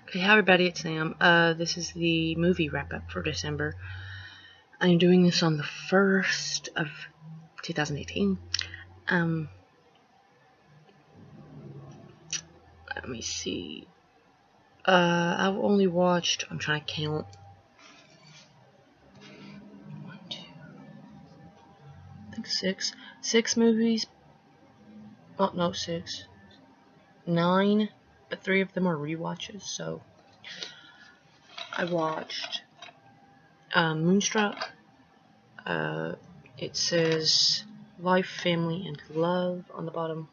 Okay, hi everybody, it's Sam. This is the movie wrap-up for December. I'm doing this on the 1st of 2018. Let me see. I've only watched, I'm trying to count. 1, 2, I think 6. 6 movies. Oh, no, 6. 9, but 3 of them are rewatches, so I watched Moonstruck. It says Life, Family, and Love on the bottom.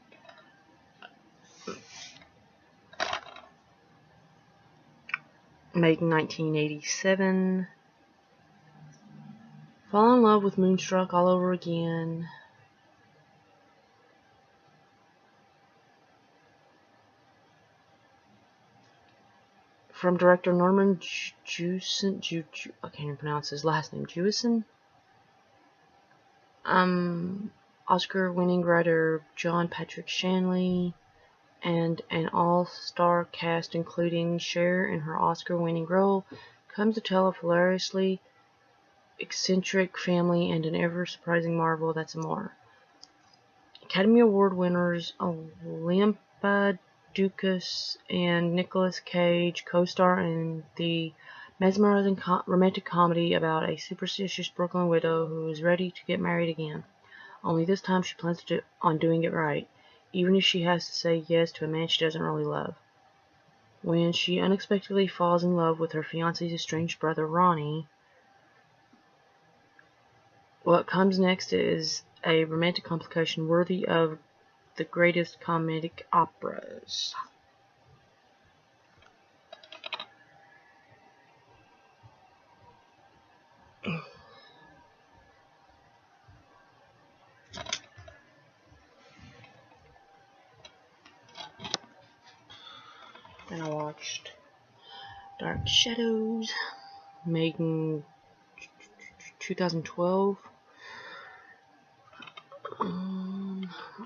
Made in 1987. Fall in Love with Moonstruck All Over Again. From director Norman Jewison. I can't even pronounce his last name. Jewison. Oscar-winning writer John Patrick Shanley, and an all-star cast including Cher in her Oscar-winning role, comes to tell of hilariously eccentric family and an ever-surprising marvel that's more. Academy Award winners Olympia Dacus and Nicolas Cage co-star in the mesmerizing romantic comedy about a superstitious Brooklyn widow who is ready to get married again. Only this time she plans on doing it right, even if she has to say yes to a man she doesn't really love. When she unexpectedly falls in love with her fiancé's estranged brother Ronnie, what comes next is a romantic complication worthy of the greatest comedic operas. Then I watched Dark Shadows, made in 2012.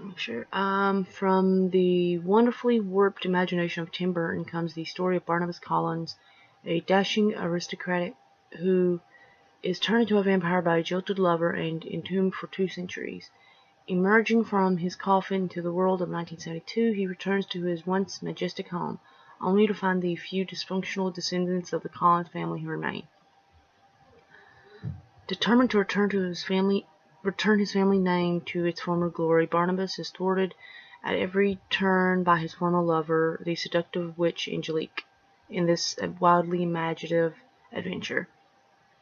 Make sure. From the wonderfully warped imagination of Tim Burton comes the story of Barnabas Collins, a dashing aristocrat who is turned into a vampire by a jilted lover and entombed for 2 centuries. Emerging from his coffin into the world of 1972, he returns to his once majestic home, only to find the few dysfunctional descendants of the Collins family who remain. Determined to return his family name to its former glory, Barnabas is thwarted at every turn by his former lover, the seductive witch Angelique, in this wildly imaginative adventure.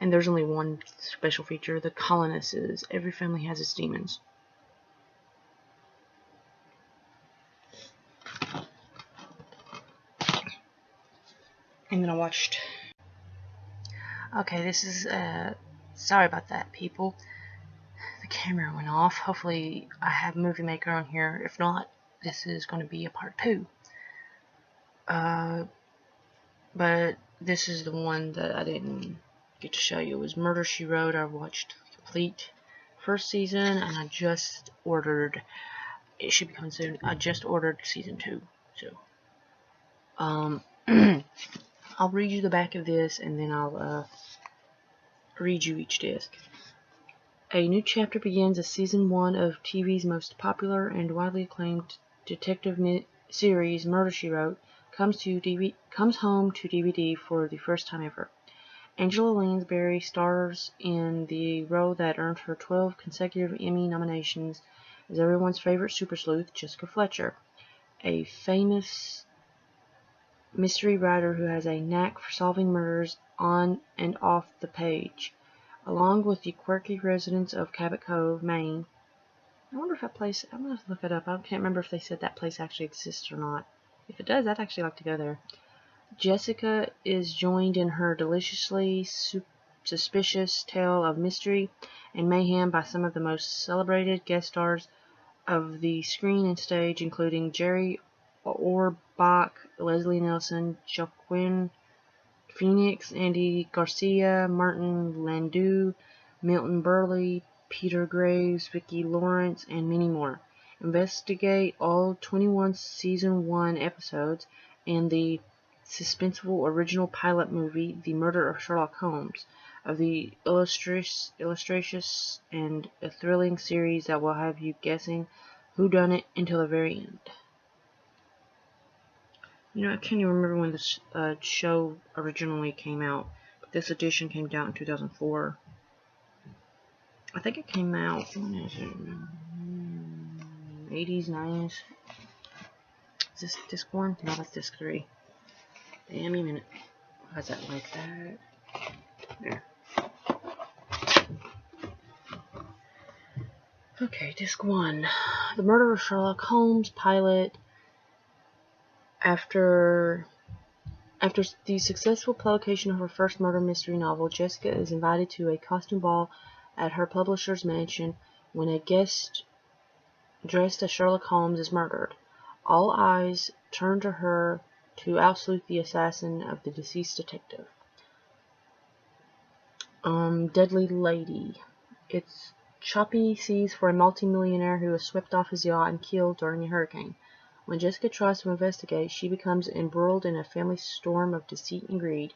And there's only one special feature: the colonists. Every family has its demons. And then I watched. Okay, this is sorry about that, people. The camera went off. Hopefully I have Movie Maker on here. If not, this is going to be a part 2. But this is the one that I didn't get to show you. It was Murder, She Wrote. I watched the complete first season, and I just ordered, it should be coming soon, I just ordered season 2. So, I'll read you the back of this, and then I'll read you each disc. A new chapter begins as season 1 of TV's most popular and widely acclaimed detective series, Murder, She Wrote, comes home to DVD for the first time ever. Angela Lansbury stars in the role that earned her 12 consecutive Emmy nominations as everyone's favorite super sleuth, Jessica Fletcher, a famous mystery writer who has a knack for solving murders on and off the page. Along with the quirky residents of Cabot Cove, Maine. I wonder if that place, I'm going to have to look it up. I can't remember if they said that place actually exists or not. If it does, I'd actually like to go there. Jessica is joined in her deliciously suspicious tale of mystery and mayhem by some of the most celebrated guest stars of the screen and stage, including Jerry Orbach, Leslie Nielsen, Joaquin Phoenix, Andy Garcia, Martin Landau, Milton Berle, Peter Graves, Vicki Lawrence, and many more. Investigate all 21 Season 1 episodes and the suspenseful original pilot movie, The Murder of Sherlock Holmes, of the illustrious and a thrilling series that will have you guessing who done it until the very end. You know, I can't even remember when this show originally came out, but this edition came out in 2004. I think it came out, when is it? 80s, 90s. Is this disc 1? No, that's disc 3. Damn, a minute. Why is that like that? There. Okay, disc 1. The Murder of Sherlock Holmes pilot. After the successful publication of her first murder mystery novel, Jessica is invited to a costume ball at her publisher's mansion when a guest dressed as Sherlock Holmes is murdered. All eyes turn to her to out-sleuth the assassin of the deceased detective. Deadly Lady. It's choppy seas for a multimillionaire who is swept off his yacht and killed during a hurricane. When Jessica tries to investigate, she becomes embroiled in a family storm of deceit and greed.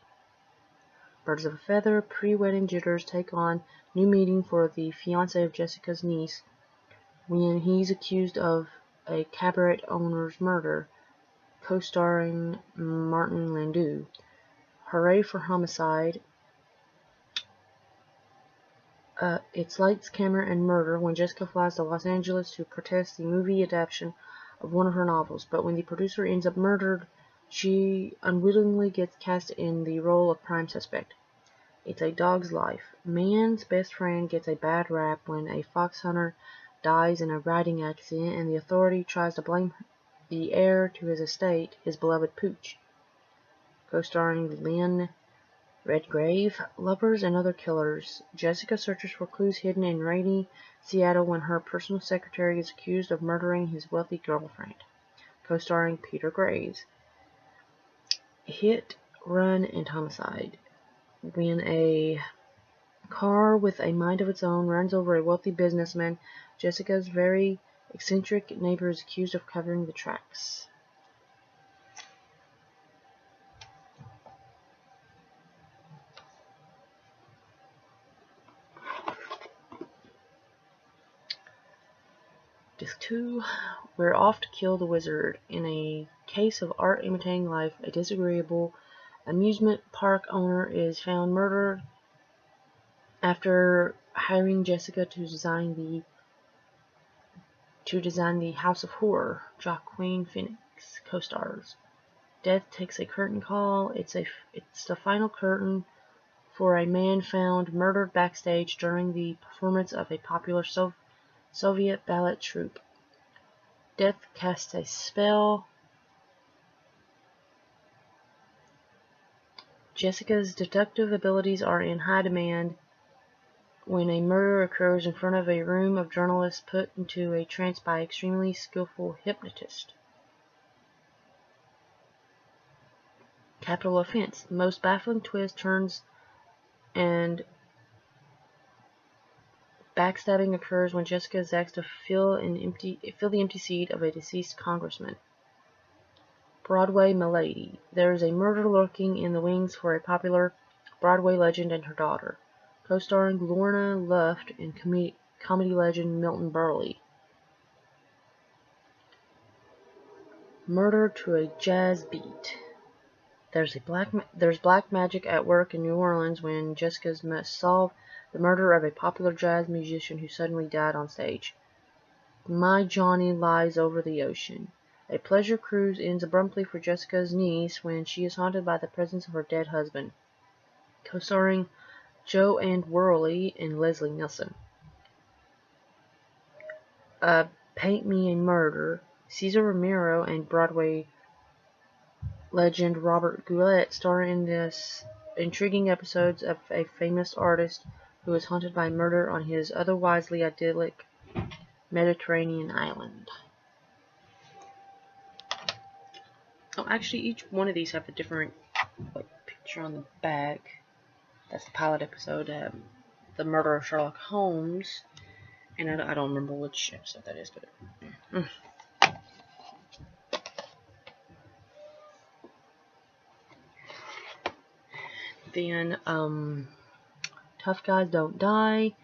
Birds of a feather, pre-wedding jitters take on new meaning for the fiancé of Jessica's niece when he's accused of a cabaret owner's murder, co-starring Martin Landau. Hooray for Homicide. It's lights, camera, and murder when Jessica flies to Los Angeles to protest the movie adaptation of one of her novels, but when the producer ends up murdered, she unwittingly gets cast in the role of prime suspect. It's a Dog's Life. Man's best friend gets a bad rap when a fox hunter dies in a riding accident and the authority tries to blame the heir to his estate, his beloved Pooch. Co-starring Lynn Redgrave. Lovers and Other Killers. Jessica searches for clues hidden in rainy Seattle when her personal secretary is accused of murdering his wealthy girlfriend. Co-starring Peter Graves. Hit, Run, and Homicide. When a car with a mind of its own runs over a wealthy businessman, Jessica's very eccentric neighbor is accused of covering the tracks. Disc 2. We're Off to Kill the Wizard. In a case of art imitating life, a disagreeable amusement park owner is found murdered after hiring Jessica to design the House of Horror. Joaquin Phoenix co-stars. Death takes a curtain call. It's the final curtain for a man found murdered backstage during the performance of a popular Soviet ballet troupe. Death casts a spell. Jessica's deductive abilities are in high demand when a murder occurs in front of a room of journalists put into a trance by extremely skillful hypnotist. Capital Offense. The most baffling twist, turns, and backstabbing occurs when Jessica is asked to fill the empty seat of a deceased congressman. Broadway Milady. There is a murder lurking in the wings for a popular Broadway legend and her daughter. Co-starring Lorna Luft and comedy legend Milton Berle. Murder to a Jazz Beat. There's black magic at work in New Orleans when Jessica must solve the murder of a popular jazz musician who suddenly died on stage. My Johnny Lies Over the Ocean. A pleasure cruise ends abruptly for Jessica's niece when she is haunted by the presence of her dead husband. Co-starring Joanne Worley and Leslie Nielsen. Paint Me a Murder. Cesar Romero and Broadway legend Robert Goulet star in this intriguing episodes of a famous artist who is haunted by murder on his otherwise idyllic Mediterranean island. Oh, actually, each one of these have a different picture on the back. That's the pilot episode, The Murder of Sherlock Holmes. And I don't remember which episode that is, but Then, Tough Guys Don't Die.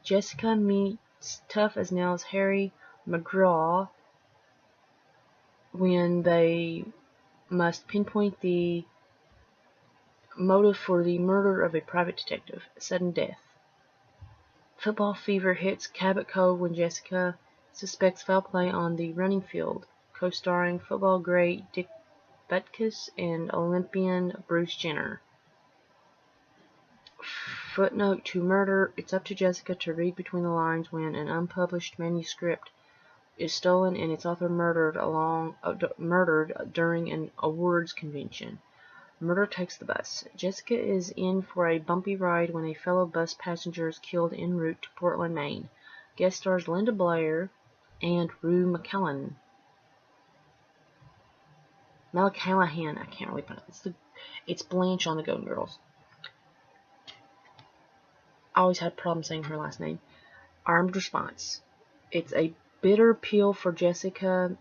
Jessica meets tough as nails Harry McGraw when they must pinpoint the motive for the murder of a private detective. Sudden death. Football fever hits Cabot Cove when Jessica suspects foul play on the running field. Co-starring football great Dick Butkus and Olympian Bruce Jenner. Footnote to Murder. It's up to Jessica to read between the lines when an unpublished manuscript is stolen and its author murdered during an awards convention. Murder takes the bus. Jessica is in for a bumpy ride when a fellow bus passenger is killed en route to Portland, Maine. Guest stars Linda Blair and Rue McCallaghan. I can't really pronounce it. It's Blanche on the Golden Girls. I always had problems saying her last name. Armed Response. It's a bitter pill for Jessica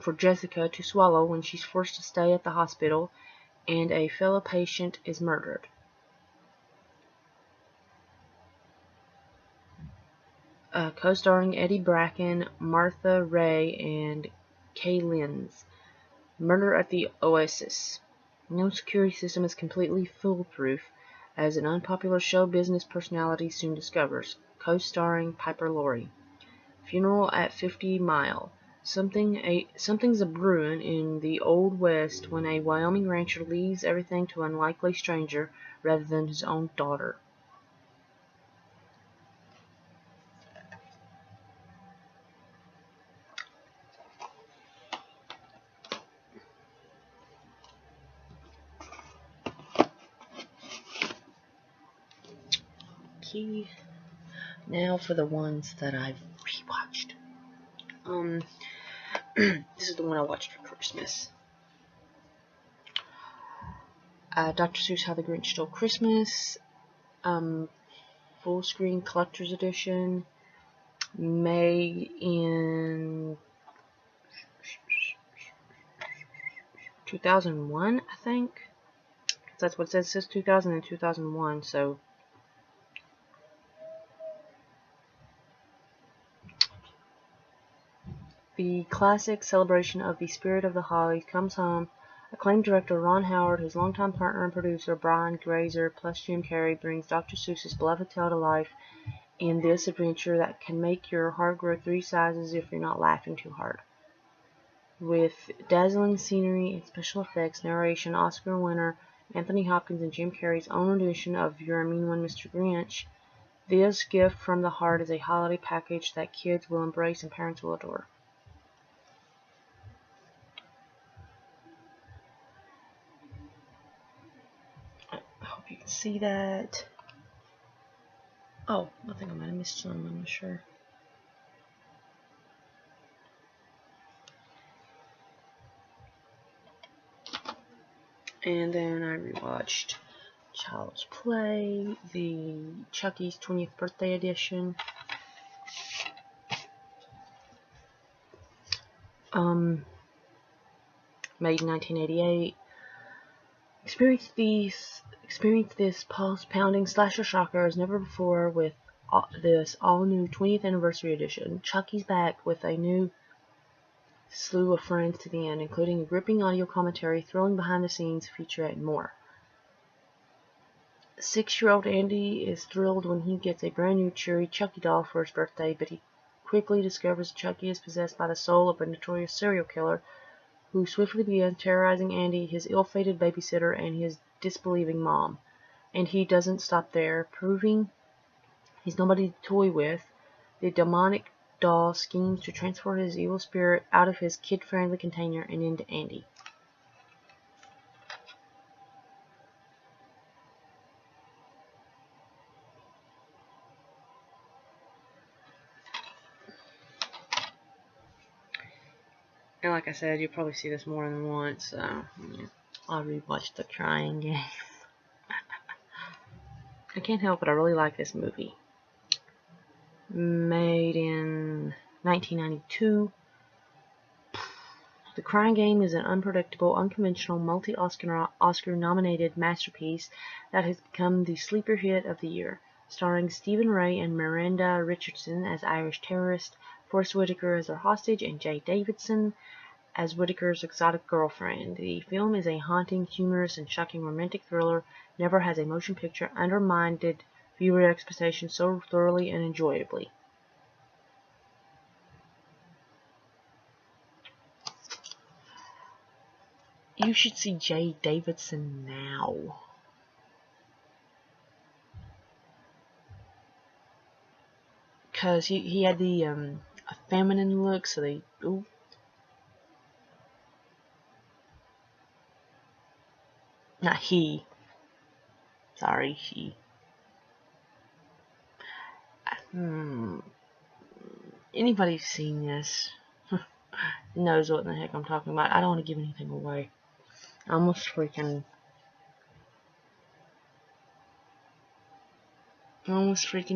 to swallow when she's forced to stay at the hospital and a fellow patient is murdered. Co-starring Eddie Bracken, Martha Ray, and Kay Lenz. Murder at the Oasis. No security system is completely foolproof, as an unpopular show business personality soon discovers. Co-starring Piper Laurie. Funeral at 50 Mile. Something's a brewing in the Old West when a Wyoming rancher leaves everything to an unlikely stranger rather than his own daughter. Okay. Now for the ones that I've rewatched. This is the one I watched for Christmas. Dr. Seuss How the Grinch Stole Christmas. Full screen collector's edition. Made in 2001, I think. That's what it says. It says 2000 and 2001, so. The classic celebration of the spirit of the Hollies comes home. Acclaimed director Ron Howard, his longtime partner and producer Brian Grazer, plus Jim Carrey, brings Dr. Seuss's beloved tale to life in this adventure that can make your heart grow 3 sizes if you're not laughing too hard. With dazzling scenery and special effects, narration, Oscar winner Anthony Hopkins and Jim Carrey's own edition of You're a Mean One, Mr. Grinch, this gift from the heart is a holiday package that kids will embrace and parents will adore. You can see that. Oh, I think I might have missed some, I'm not sure. And then I rewatched Child's Play, the Chucky's 20th birthday edition. Made in 1988. Experienced this pulse-pounding slasher shocker as never before with this all-new 20th anniversary edition. Chucky's back with a new slew of friends to the end, including a gripping audio commentary, thrilling behind-the-scenes featurette, and more. 6-year-old Andy is thrilled when he gets a brand new cheery Chucky doll for his birthday, but he quickly discovers Chucky is possessed by the soul of a notorious serial killer who swiftly begins terrorizing Andy, his ill-fated babysitter, and his disbelieving mom. And he doesn't stop there, proving he's nobody to toy with. The demonic doll schemes to transfer his evil spirit out of his kid-friendly container and into Andy. And like I said, you'll probably see this more than once, so yeah. I'll rewatch The Crying Game. I can't help it, I really like this movie. Made in 1992. The Crying Game is an unpredictable, unconventional, multi-Oscar-nominated masterpiece that has become the sleeper hit of the year. Starring Stephen Ray and Miranda Richardson as Irish terrorist, Forest Whitaker as their hostage, and Jay Davidson as Whitaker's exotic girlfriend. The film is a haunting, humorous, and shocking romantic thriller. Never has a motion picture undermined viewer expectations so thoroughly and enjoyably. You should see Jay Davidson now. Because he had the a feminine look, so they... Ooh. Not he. Sorry, she. Anybody who's seen this knows what the heck I'm talking about. I don't want to give anything away. I almost freaking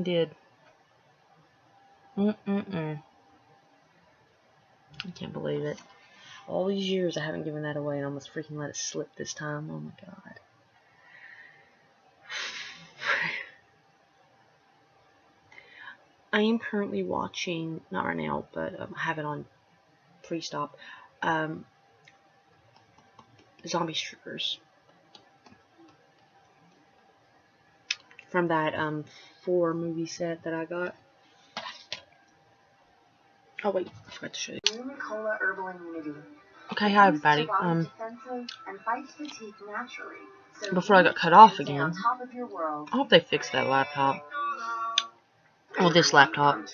did. I can't believe it. All these years I haven't given that away and I almost freaking let it slip this time. Oh my god. I am currently watching, not right now, but I have it on pre-stop, Zombie Strippers. From that 4 movie set that I got. Oh wait, I forgot to show you. Okay, hi everybody. Before I got cut off again, I hope they fixed that laptop. Well, this laptop.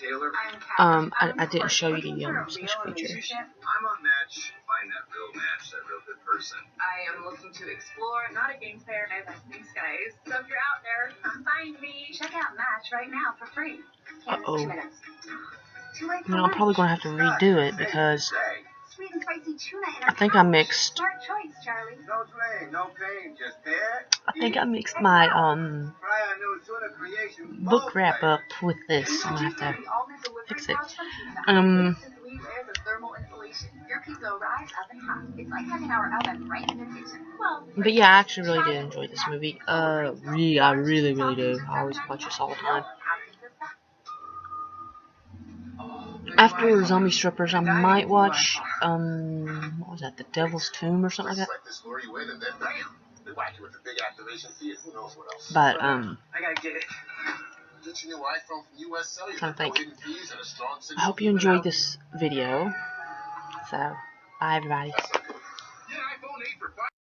I didn't show you the special feature. I'm on Match. Find that real match, that real good person. I am looking to explore, not a game player. I have these guys. So if you're out there, come find me. Check out Match right now for free. Uh-oh. I'll probably going to have to redo it because I think I mixed. I think I mixed my book wrap up with this. I'm gonna have to fix it. But yeah, I actually really did enjoy this movie. I really do. I always watch this all the time. After Zombie Strippers, I might watch, what was that, The Devil's Tomb or something like that? But, I trying to think. I hope you enjoyed this video. So, bye everybody.